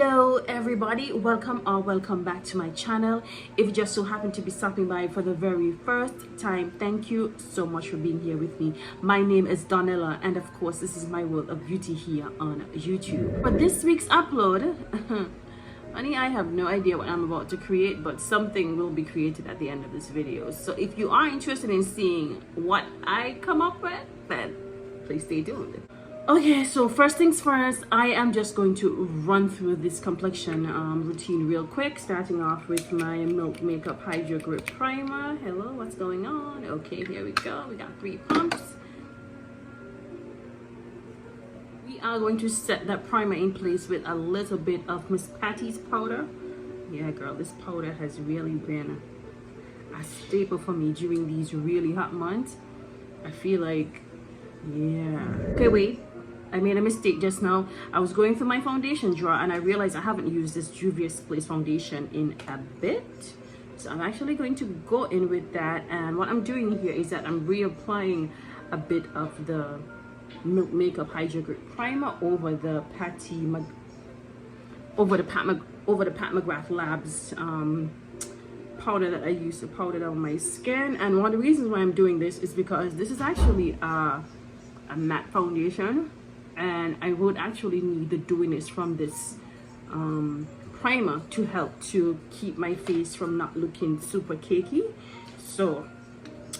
Hello everybody, welcome or welcome back to my channel. If you just so happen to be stopping by for the very first time, thank you so much for being here with me. My name is Donella, and of course this is my world of beauty here on YouTube. For this week's upload, honey, I have no idea what I'm about to create, but something will be created at the end of this video. So if you are interested in seeing what I come up with, then please stay tuned. Okay, so first things first, I am just going to run through this complexion routine real quick, starting off with my Milk Makeup Hydro Grip Primer. Hello, what's going on? Okay, here we go. We got 3 pumps. We are going to set that primer in place with a little bit of Miss Patty's powder. Yeah, girl, this powder has really been a staple for me during these really hot months. I feel like, yeah. Okay, wait. I made a mistake just now. I was going through my foundation drawer and I realized I haven't used this Juvia Place foundation in a bit. So I'm actually going to go in with that. And what I'm doing here is that I'm reapplying a bit of the Milk Makeup Hydro Grip Primer over the Pat McGrath Labs powder that I use to powder down my skin. And one of the reasons why I'm doing this is because this is actually a matte foundation, and I would actually need the dewiness from this primer to help to keep my face from not looking super cakey. So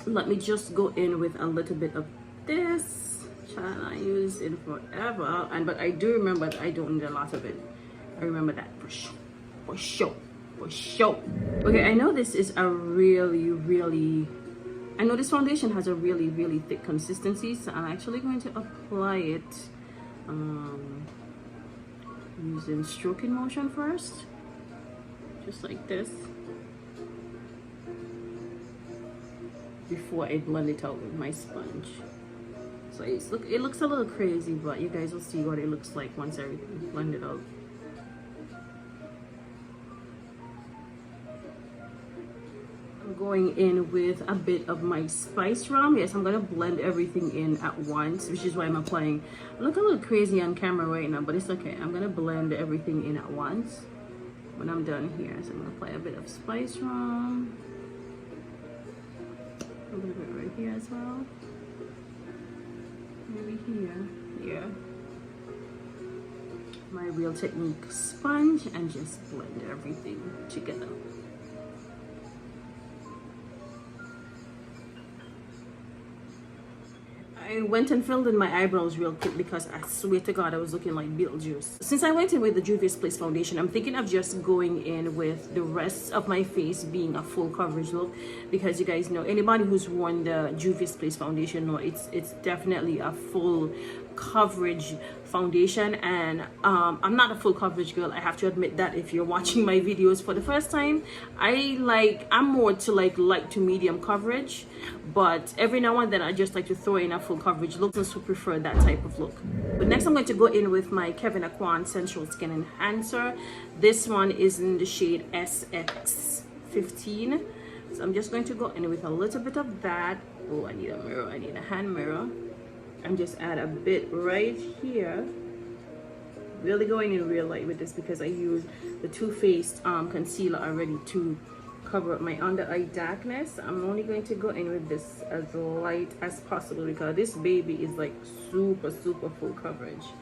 let me just go in with a little bit of this. I use it forever, but I do remember that I don't need a lot of it. I remember that for sure. Okay, I know this is a I know this foundation has a really thick consistency, so I'm actually going to apply it using stroking motion first, just like this, before I blend it out with my sponge. So it looks a little crazy, but you guys will see what it looks like once everything is blended out. Going in with a bit of my spice rum. Yes, I'm gonna blend everything in at once, which is why I'm applying. I look a little crazy on camera right now, but it's okay. I'm gonna blend everything in at once when I'm done here. So I'm gonna apply a bit of spice rum, a little bit right here as well, maybe here, yeah. My Real Technique sponge, and just blend everything together. I went and filled in my eyebrows real quick because I swear to God I was looking like Beetlejuice. Since I went in with the Juvia Place foundation, I'm thinking of just going in with the rest of my face being a full coverage look, because you guys know, anybody who's worn the Juvia Place foundation know it's definitely a full coverage foundation, and I'm not a full coverage girl. I have to admit that. If you're watching my videos for the first time, I'm more to light to medium coverage, but every now and then I just like to throw in a full coverage look, and so prefer that type of look. But next I'm going to go in with my Kevyn Aucoin Sensual Skin Enhancer. This one is in the shade SX15, so I'm just going to go in with a little bit of that. Oh, I need a mirror, I need a hand mirror, and just add a bit right here. Really going in real light with this because I used the Too Faced concealer already to cover up my under eye darkness. I'm only going to go in with this as light as possible because this baby is like super full coverage.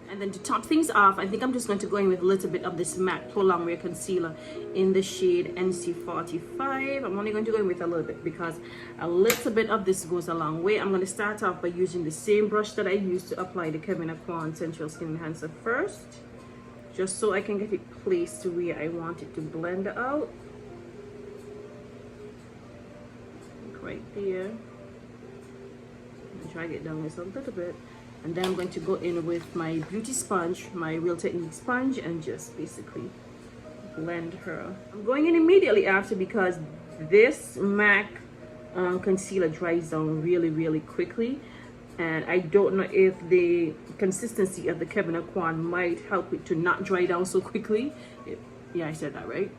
And then to top things off, I think I'm just going to go in with a little bit of this MAC Pro Longwear Concealer in the shade NC45. I'm only going to go in with a little bit because a little bit of this goes a long way. I'm going to start off by using the same brush that I used to apply the Kevyn Aucoin Sensual Skin Enhancer first, just so I can get it placed to where I want it to blend out. Like right there. Drag it down just a little bit. And then I'm going to go in with my beauty sponge, my Real Technique sponge, and just basically blend her. I'm going in immediately after because this MAC concealer dries down really quickly, and I don't know if the consistency of the Kevyn Aucoin might help it to not dry down so quickly. Yeah, I said that right.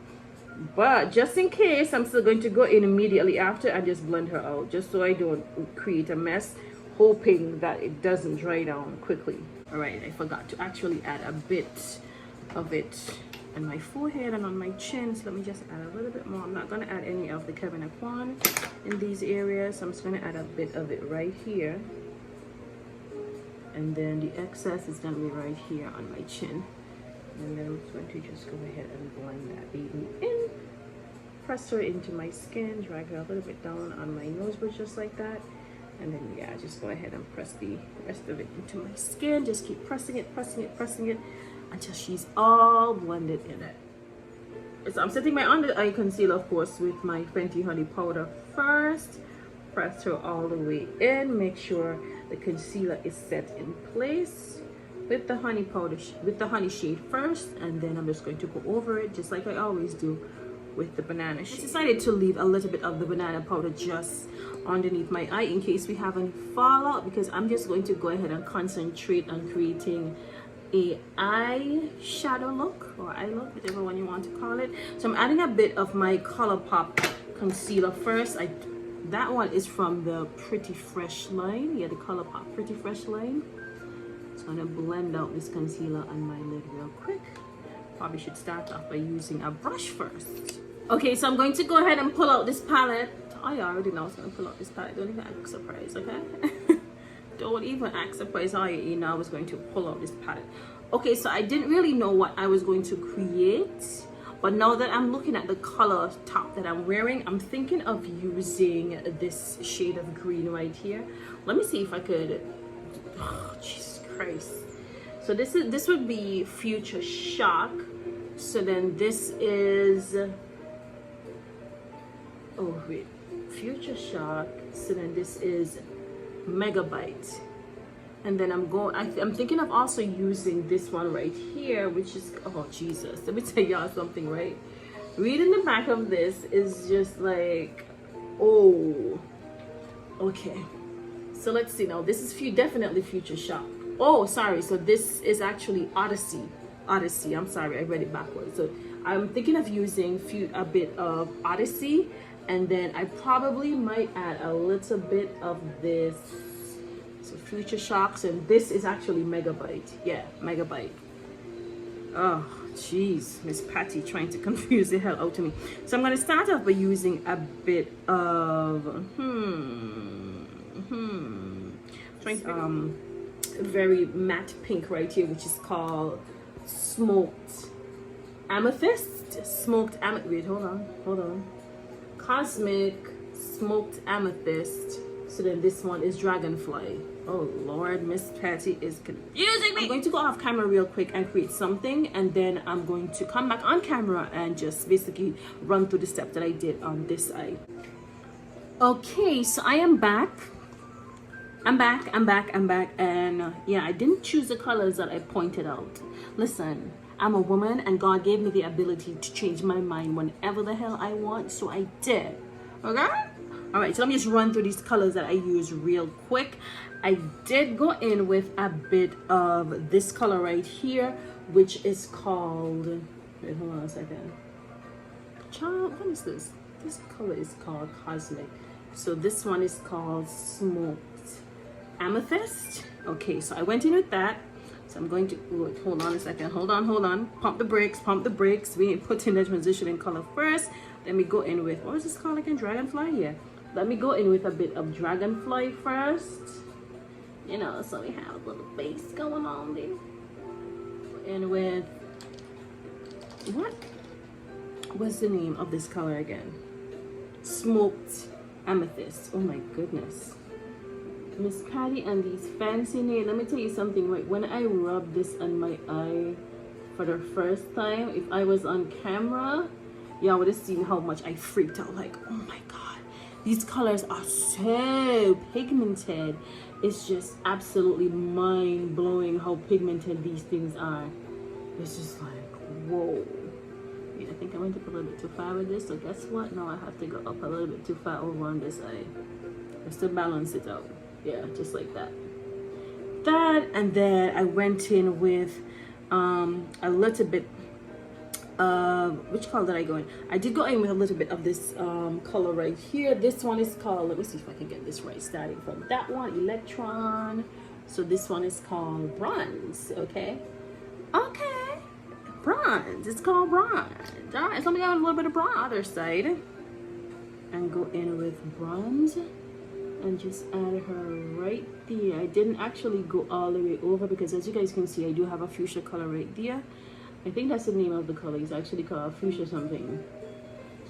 But just in case, I'm still going to go in immediately after and just blend her out, just so I don't create a mess, hoping that it doesn't dry down quickly. All right, I forgot to actually add a bit of it on my forehead and on my chin. So let me just add a little bit more. I'm not going to add any of the Kevin Aquan in these areas. I'm just going to add a bit of it right here. And then the excess is going to be right here on my chin. And then I'm going to just go ahead and blend that baby in. Press her into my skin, drag her a little bit down on my nose bridge just like that. And then yeah, just go ahead and press the rest of it into my skin. Just keep pressing it, pressing it, pressing it until she's all blended in it. So I'm setting my under eye concealer, of course, with my Fenty Honey powder first. Press her all the way in. Make sure the concealer is set in place with the honey powder, with the honey shade first, and then I'm just going to go over it just like I always do with the banana shade. I decided to leave a little bit of the banana powder just underneath my eye in case we have any fallout, because I'm just going to go ahead and concentrate on creating a eye shadow look or eye look, whatever one you want to call it. So I'm adding a bit of my ColourPop concealer first. That one is from the Pretty Fresh line. Yeah, the ColourPop Pretty Fresh line. So I'm gonna blend out this concealer on my lid real quick. Probably should start off by using a brush first. Okay, so I'm going to go ahead and pull out this palette. I already know I was gonna pull out this palette. Don't even act surprised, okay? Don't even act surprised how you know I was going to pull out this palette. Okay, so I didn't really know what I was going to create, but now that I'm looking at the color top that I'm wearing, I'm thinking of using this shade of green right here. Let me see if I could. Oh, Jesus Christ. So this would be Future Shock. So then this is, oh wait, Future Shock. So then this is Megabyte. And then I'm thinking of also using this one right here, which is, oh Jesus, let me tell y'all something, right? Reading the back of this is just like, oh, okay. So let's see now. This is definitely Future Shock. Oh, sorry. So this is actually Odyssey. Odyssey. I'm sorry, I read it backwards. So I'm thinking of using a bit of Odyssey, and then I probably might add a little bit of this. So Future Shocks, and this is actually Megabyte. Yeah, Megabyte. Oh, jeez, Miss Patty trying to confuse the hell out of me. So I'm gonna start off by using a bit of very matte pink right here, which is called Smoked Amethyst. Wait, hold on. CosMik Smoked Amethyst. So then this one is Dragonfly. Oh Lord, Miss Patty is confusing me. I'm going to go off camera real quick and create something, and then I'm going to come back on camera and just basically run through the steps that I did on this eye. Okay, so I am back. I'm back, and yeah, I didn't choose the colors that I pointed out. Listen, I'm a woman, and God gave me the ability to change my mind whenever the hell I want, so I did. Okay? All right, so let me just run through these colors that I use real quick. I did go in with a bit of this color right here, which is called, wait, hold on a second. Child, what is this? This color is called CosMik. So this one is called Smoked Amethyst. Okay, so I went in with that. So I'm going to, wait, hold on a second. Hold on. Pump the brakes. We ain't put in the transitioning color first. Let me go in with, what was this called again? Dragonfly? Yeah. Let me go in with a bit of Dragonfly first. You know, so we have a little base going on there. And with, what was the name of this color again? Smoked Amethyst. Oh my goodness. Miss Patty and these fancy nails. Let me tell you something, right? When I rubbed this on my eye for the first time, if I was on camera, y'all would have seen how much I freaked out. Like, oh my God, these colors are so pigmented. It's just absolutely mind-blowing how pigmented these things are. It's just like, whoa. Yeah, I think I went up a little bit too far with this, so guess what? Now I have to go up a little bit too far over on this eye just to balance it out. Yeah, just like that. And then I went in with a little bit of, which color did I go in? I did go in with a little bit of this color right here. This one is called, let me see if I can get this right, starting from that one, Electron. So this one is called Bronze. Okay, bronze. It's called bronze. All right, so I'm gonna go a little bit of bronze on the other side and go in with bronze and just add her right there. I didn't actually go all the way over because as you guys can see, I do have a fuchsia color right there. I think that's the name of the color. It's actually called fuchsia something.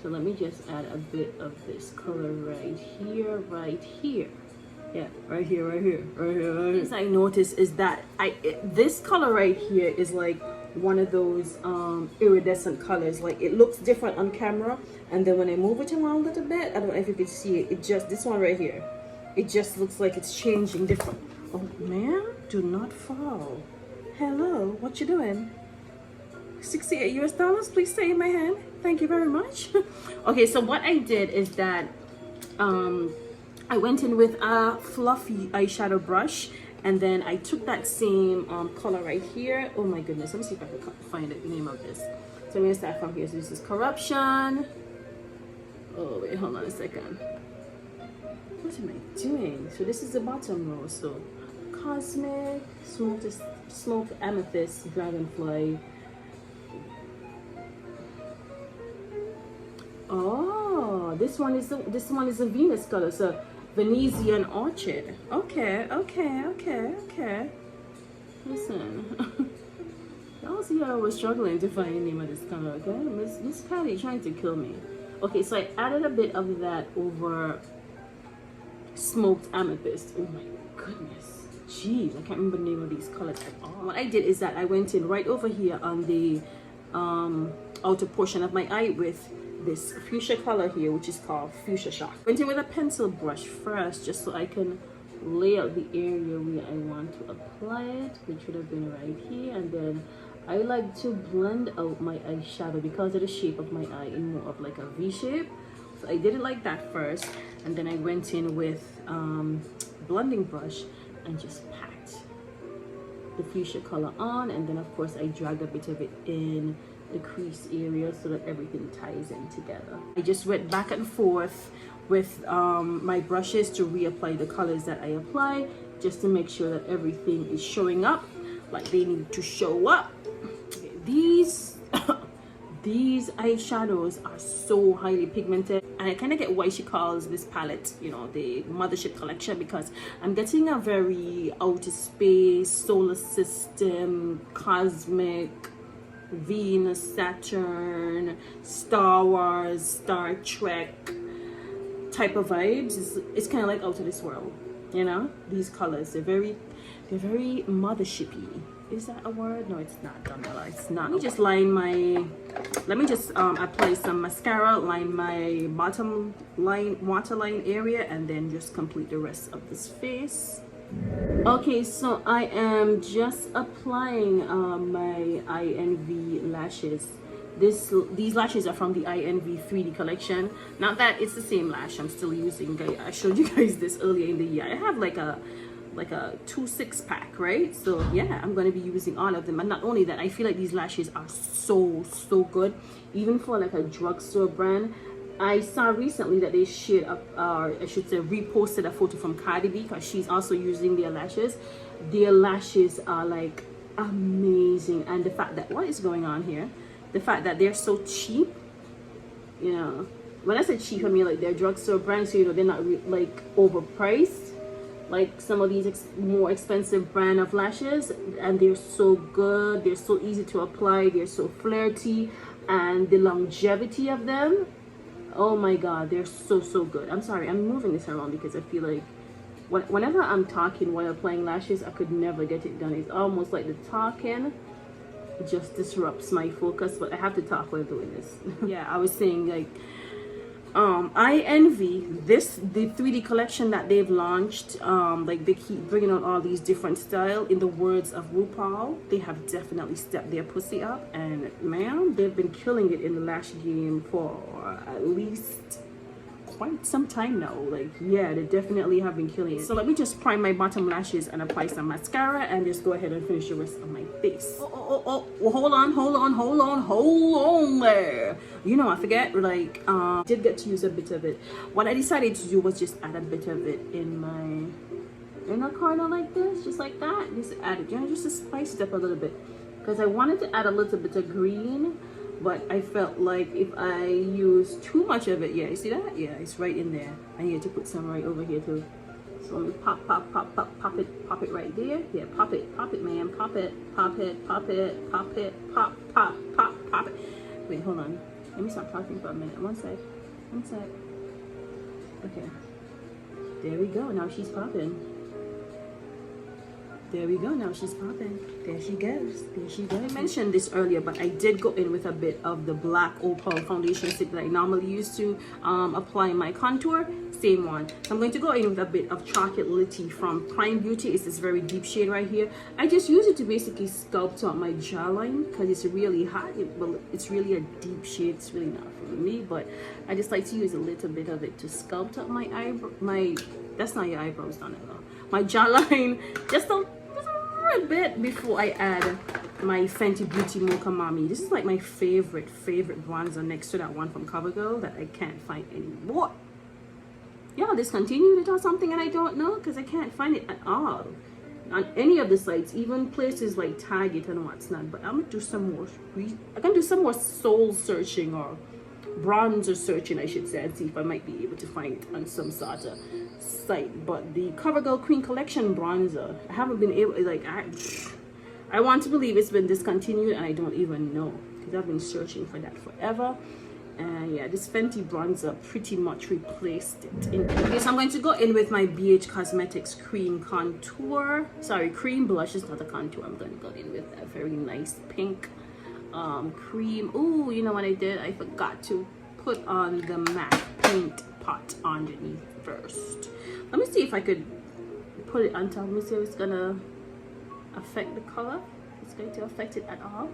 So let me just add a bit of this color right here, right here. Yeah, right here, right here, right here, right here. What I noticed is that this color right here is like one of those iridescent colors. Like it looks different on camera, and then when I move it around a little bit, I don't know if you can see it, it just, this one right here, it just looks like it's changing different. Oh man, do not fall. Hello, what you doing? 68 US dollars, please stay in my hand. Thank you very much. Okay, so what I did is that I went in with a fluffy eyeshadow brush, and then I took that same color right here. Oh my goodness, let me see if I can find the name of this. So I'm gonna start from here. So this is Corruption. Oh wait, hold on a second. What am I doing? So this is the bottom row. So CosMik, Smoked Amethyst, Dragonfly. Oh, this one is the Venus color. So Venetian Orchid. Okay. Listen. Y'all see how I was struggling to find the name of this color, okay? Miss Patty trying to kill me. Okay, so I added a bit of that over Smoked Amethyst. Oh my goodness. Jeez, I can't remember the name of these colors at all. What I did is that I went in right over here on the outer portion of my eye with this fuchsia color here, which is called Fuchsia Shock. Went in with a pencil brush first, just so I can lay out the area where I want to apply it, which would have been right here. And then I like to blend out my eyeshadow because of the shape of my eye in more of like a V shape. So I did it like that first, and then I went in with blending brush and just packed the fuchsia color on, and then of course I dragged a bit of it in the crease area so that everything ties in together. I just went back and forth with my brushes to reapply the colors that I apply, just to make sure that everything is showing up like they need to show up. Okay, these eyeshadows are so highly pigmented, and I kind of get why she calls this palette, you know, the Mothership collection, because I'm getting a very outer space, solar system, cosmic, Venus, Saturn, Star Wars, Star Trek type of vibes. It's kind of like out of this world, you know. These colors, they're very mothershipy. Is that a word? No, it's not, Donella. It's not. Let me just apply some mascara, line my bottom line, waterline area, and then just complete the rest of this face. Okay, so I am just applying my INV lashes. These lashes are from the INV 3D collection. Not that it's the same lash I'm still using. I showed you guys this earlier in the year. I have like a 2-6 pack, right? So yeah, I'm going to be using all of them. And not only that, I feel like these lashes are so good, even for like a drugstore brand. I saw recently that they shared up, I should say reposted a photo from Cardi B, because she's also using their lashes. Their lashes are like amazing, and the fact that, what is going on here? The fact that they're so cheap, you know. When I say cheap, I mean like they're drugstore brands, so you know they're not like overpriced like some of these more expensive brand of lashes, and they're so good. They're so easy to apply. They're so flirty, and the longevity of them, oh my god, they're so good. I'm sorry, I'm moving this around because I feel like whenever I'm talking while applying lashes, I could never get it done. It's almost like the talking just disrupts my focus, but I have to talk while doing this. Yeah, I was saying, like, I envy the 3D collection that they've launched. Like, they keep bringing out all these different style. In the words of RuPaul, they have definitely stepped their pussy up, and man, they've been killing it in the lash game for at least quite some time now. Like, yeah, they definitely have been killing it. So let me just prime my bottom lashes and apply some mascara, and just go ahead and finish the rest of my face. Oh, hold on there. You know, I forget, like, did get to use a bit of it. What I decided to do was just add a bit of it in my inner corner like this, just like that. Just add it, you know, just to spice it up a little bit. because I wanted to add a little bit of green, but I felt like if I use too much of it, yeah, you see that? Yeah, it's right in there. I need to put some right over here too. So let me pop it right there. Yeah, pop it, man, pop it, pop it. Wait, hold on. Let me stop talking for a minute. One sec. Okay. There we go. Now she's popping. There we go. Now she's popping. There she goes. I mentioned this earlier, but I did go in with a bit of the black Opal foundation stick that I normally use to apply my contour. Same one. So I'm going to go in with a bit of Chocolatey from Prime Beauty. It's this very deep shade right here. I just use it to basically sculpt out my jawline because it's really hot. It's really a deep shade. It's really not for me, but I just like to use a little bit of it to sculpt up my eyebrow. That's not your eyebrows, done it though. My jawline, just a bit before I add my Fenty Beauty Mocha Mami. This is like my favorite bronzer next to that one from CoverGirl that I can't find anymore. Y'all discontinued it or something and I don't know because I can't find it at all on any of the sites, even places like Target and what's not. But I'm gonna do some more. I can do some more soul searching or bronzer searching, I should say, and see if I might be able to find it on some sort of site. But the CoverGirl Queen Collection bronzer, I haven't been able, like, I want to believe it's been discontinued and I don't even know because I've been searching for that forever. And yeah, this Fenty bronzer pretty much replaced it. Okay, so I'm going to go in with my BH Cosmetics cream contour. Sorry, cream blush is not a contour. I'm going to go in with a very nice pink cream. Oh, you know what I did? I forgot to put on the matte paint pot underneath first. Let me see if I could put it on top. Let me see if it's gonna affect the color. It's going to affect it at all.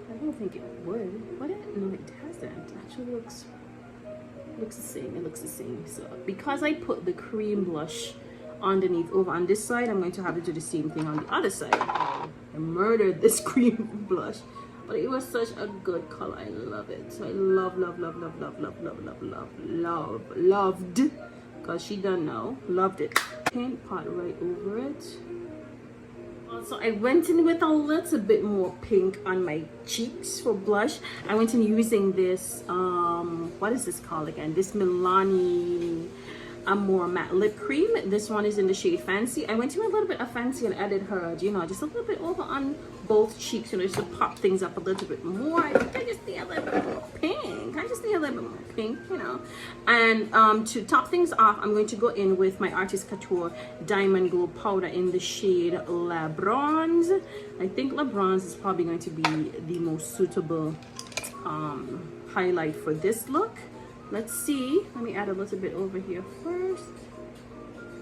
I don't think it would. Would it? No, it hasn't. It actually looks the same. It looks the same. So because I put the cream blush underneath over on this side, I'm going to have to do the same thing on the other side. I murdered this cream blush, but it was such a good color. I love it. So I loved, because she done know, loved it. Paint pot right over it. Also, I went in with a little bit more pink on my cheeks for blush. I went in using this what is this called again? This Milani Amore matte lip cream. This one is in the shade Fancy. I went in a little bit of Fancy and added her, you know, just a little bit over on both cheeks, you know, just to pop things up a little bit more. I think I just need a little bit more pink. I just need a little bit more pink, you know. And to top things off, I'm going to go in with my Artist Couture Diamond Glow Powder in the shade La Bronze. I think La Bronze is probably going to be the most suitable highlight for this look. Let's see. Let me add a little bit over here first.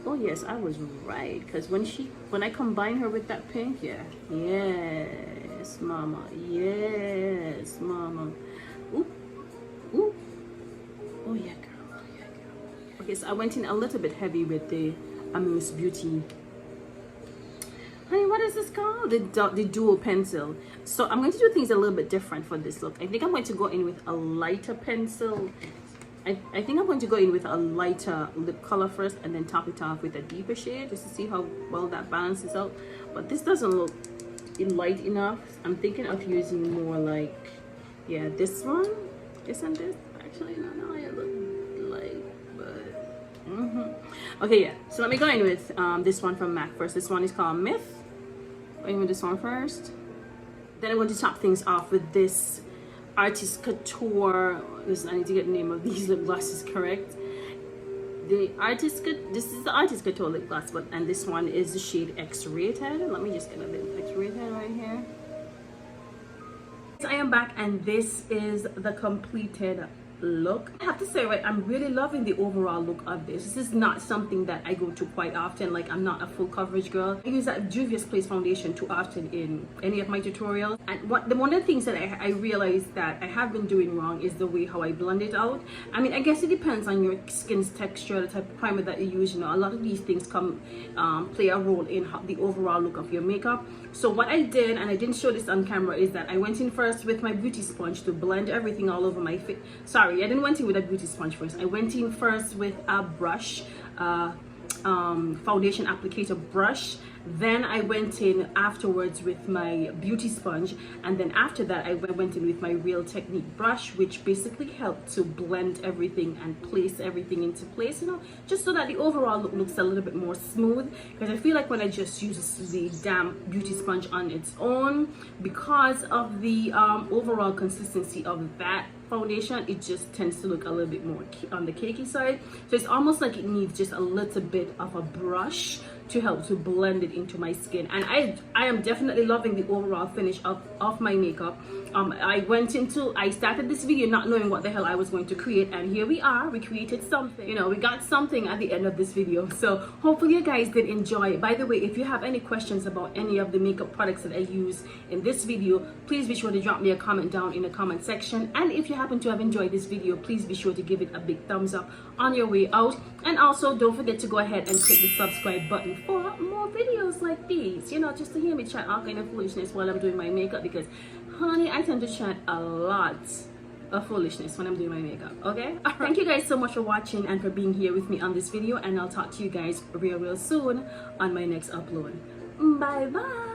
Oh yes, I was right, because when I combine her with that pink, yeah, yes mama, yes mama. Ooh, ooh. Oh yeah girl, oh yeah girl. Okay, so I went in a little bit heavy with the Amuse Beauty, honey, what is this called? The dual pencil. So I'm going to do things a little bit different for this look. I think I'm going to go in with a lighter pencil. I think I'm going to go in with a lighter lip color first and then top it off with a deeper shade just to see how well that balances out. But this doesn't look light enough. I'm thinking of using more like, yeah, this one, this and this. Actually, no, it looks light, but okay, yeah. So let me go in with this one from MAC first. This one is called Myth. Going with this one first. Then I'm going to top things off with this Artist Couture. Listen, I need to get the name of these lip glosses correct. This is the Artist Couture lip gloss, and this one is the shade X-Rated. Let me just get a bit of X-Rated right here. So I am back, and this is the completed look. I have to say, right, I'm really loving the overall look of this. This is not something that I go to quite often. Like, I'm not a full coverage girl. I use that Juvia's Place foundation too often in any of my tutorials. And one of the things that I realized that I have been doing wrong is the way how I blend it out. I mean, I guess it depends on your skin's texture, the type of primer that you use. You know, a lot of these things play a role in the overall look of your makeup. So what I did, and I didn't show this on camera, is that I went in first with my beauty sponge to blend everything all over my face. Sorry, I didn't went in with a beauty sponge first. I went in first with a brush, foundation applicator brush, Then I went in afterwards with my beauty sponge, and then after that I went in with my Real Technique brush, which basically helped to blend everything and place everything into place, you know, just so that the overall look looks a little bit more smooth. Because I feel like when I just use the damp beauty sponge on its own, because of the overall consistency of that foundation, it just tends to look a little bit more on the cakey side. So it's almost like it needs just a little bit of a brush to help to blend it into my skin. And I am definitely loving the overall finish of my makeup. I started this video not knowing what the hell I was going to create, and here we are. We created something, you know, we got something at the end of this video. So hopefully you guys did enjoy it. By the way, if you have any questions about any of the makeup products that I use in this video, please be sure to drop me a comment down in the comment section. And if you happen to have enjoyed this video, please be sure to give it a big thumbs up on your way out. And also don't forget to go ahead and click the subscribe button for more videos like these, you know, just to hear me chat all kind of foolishness while I'm doing my makeup, because honey, I tend to chat a lot of foolishness when I'm doing my makeup. Okay, thank you guys so much for watching and for being here with me on this video, and I'll talk to you guys real soon on my next upload. Bye bye.